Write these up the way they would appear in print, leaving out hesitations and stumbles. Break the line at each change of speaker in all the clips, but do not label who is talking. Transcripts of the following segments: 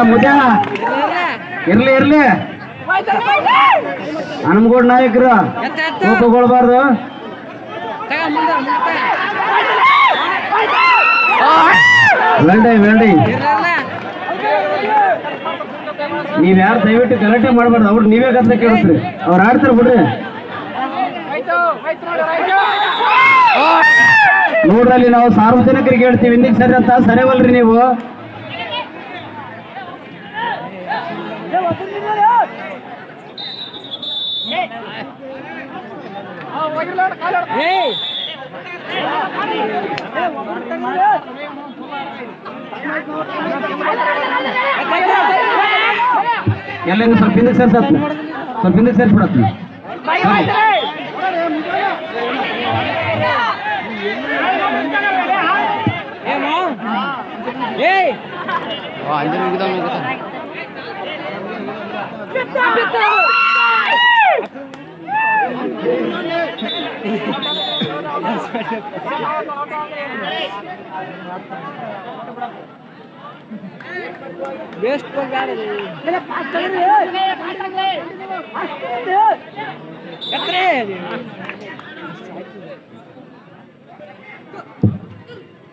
ಮುದ್ಯಾ ಇರ್ಲಿ ಇರ್ಲಿ ಹನುಮಗೌಡ ನಾಯಕರು ಕೋಪಗೊಳ್ಬಾರ್ದು. ವೆಲ್ಡಿ ನೀವ್ ಯಾರು ದಯವಿಟ್ಟು ಗಲಾಟೆ ಮಾಡ್ಬಾರ್ದು. ಅವ್ರು ನೀವೇ ಗದ್ದ ಕೇಳಿಸ್ರಿ, ಅವ್ರು ಆಡ್ತಾರ ಬಿಡ್ರಿ. ನೋಡ್ರಲ್ಲಿ ನಾವು ಸಾರ್ವಜನಿಕರಿಗೆ ಹೇಳ್ತೀವಿ ಇನ್ನಿಗೆ ಸರಿ ಅಂತ ಸರಿವಲ್ರಿ ನೀವು. ಎಲ್ಲ ಸ್ವಲ್ಪ ಹಿಂದಕ್ಕೆ ಸೇರ್ಸತ್, ಸ್ವಲ್ಪ ಹಿಂದಕ್ಕೆ ಸೇರ್ಸ್ಬಿಡತ್.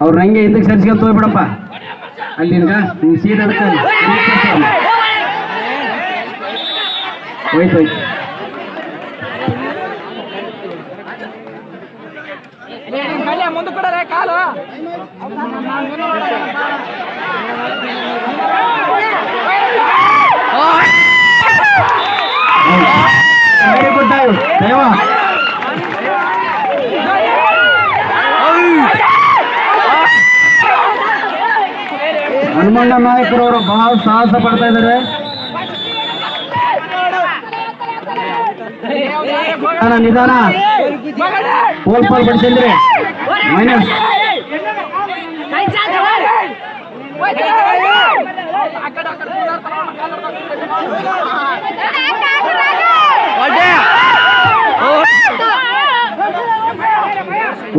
ಅವ್ರ ನಂಗೆ ಹಿಂದಕ್ಕೆ ಸೇರಿಸ್ಕೊಂತ ಹೋಗ್ಬಿಡಪ್ಪ. ಅಲ್ಲಿ ನಿನ್ಗ ಸೀದಾ ಹೋಯ್ತು
ಮುಂದೆ ಕೊಡರೆ ಕಾಲು
ಹನುಮಣ್ಣ ನಾಯಕರವರು ಬಹಳ ಸಾಹಸ ಪಡ್ತಾ ಇದ್ದಾರೆ. ನಿಧಾನ ಪೋಲ್ ಬಡಿಸಿದ್ರಿ ಮೈನಸ್.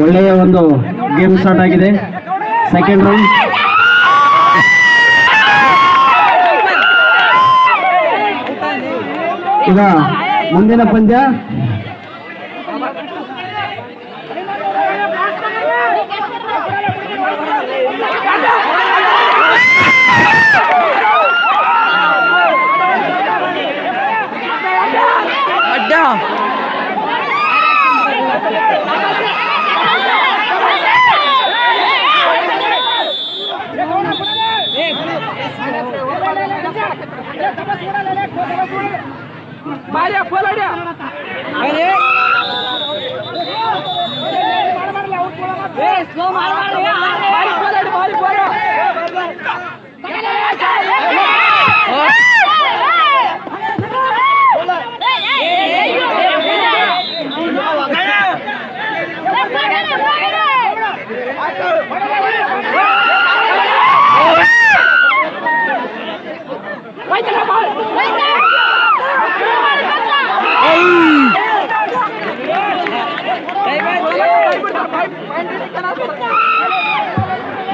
ಒಳ್ಳೆಯ ಒಂದು ಗೇಮ್ ಸ್ಟಾರ್ಟ್ ಆಗಿದೆ. ಸೆಕೆಂಡ್ ರೌಂಡ್ ಈಗ ಮುಂದಿನ ಪಂದ್ಯ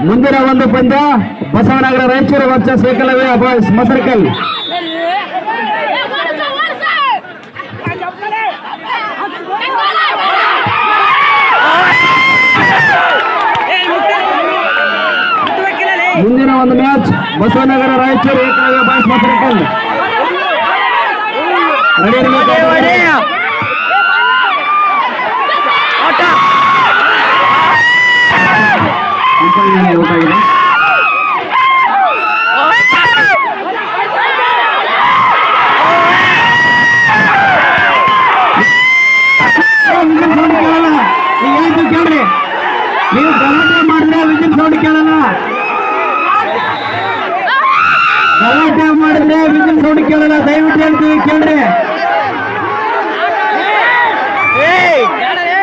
ಮುಂದಿನ ಒಂದು ಪಂದ್ಯ ಬಸವನಗರ ರಾಯಚೂರು ವರ್ಸಸ್ ಏಕಲವ್ಯ ಬಾಯ್ಸ್ ಮಸರ್ಕಲ್. ಮುಂದಿನ ಒಂದು match Basavanagara Raichur Ekalavya boys Masarkal. Out ಆಗಿದೆ. ಕೇಳ್ರಿ, ನೀವು ಗಲಾಟೆ ಮಾಡಿದ್ರೆ ವಿಜಿಲ್ ಸೌಂಡ್ ಕೇಳಲ್ಲ. ಗಲಾಟೆ ಮಾಡಿದ್ರೆ ವಿಜಿಲ್ ಸೌಂಡ್ ಕೇಳಲ್ಲ. ದಯವಿಟ್ಟು ಹೇಳ್ತೀವಿ ಕೇಳ್ರಿ,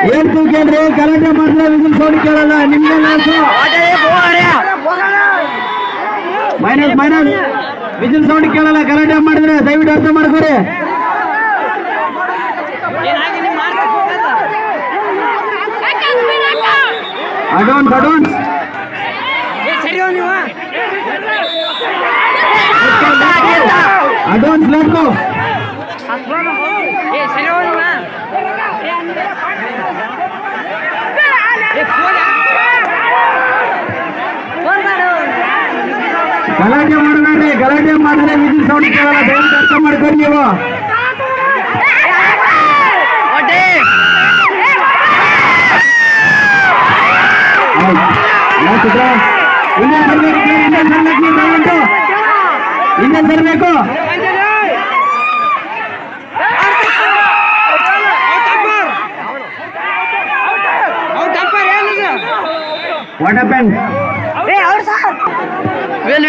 ಹೇಳ್ತೀವಿ ಕೇಳ್ರಿ. ಗಲಾಟೆ ಮಾಡಿದ್ರೆ ವಿಜಿಲ್ ಸೌಂಡ್ ಕೇಳಲ್ಲ. ನಿಮ್ಗೆ ಮೈನಸ್ ವಿಜಿಲ್ ಸೌಂಡ್ ಕೇಳಲ್ಲ. ಗಲಾಟೆ ಮಾಡಿದ್ರೆ ದಯವಿಟ್ಟು ಅರ್ಥ ಮಾಡ್ಕೊರಿ. ಅಡ್ವಾನ್ಸ್ ಅಡ್ವಾನ್ಸ್ ಅಡ್ವಾನ್ಸ್ ಲೇಟ್ಕೋ ಗಲಾಟೆ ಮಾಡಬೇಡ್ರಿ, ಗಲಾಟೆ ಮಾಡಿದ್ರೆ ವಿದ್ಯುತ್ ಸೌಂಡ್ ಕೇಳಲ್ಲ. ದಯವಿಟ್ಟು ಅರ್ಥ ಮಾಡ್ಕೊಂಡು ನೀವು. ಇನ್ನೇನ್ ಬರ್ಬೇಕು, ಇನ್ನೇನ್ ಬರ್ಬೇಕು, ದಯವಿಟ್ಟು ಇನ್ನೇನ್ ಬರ್ಬೇಕು. What happen?
ವೆಲ್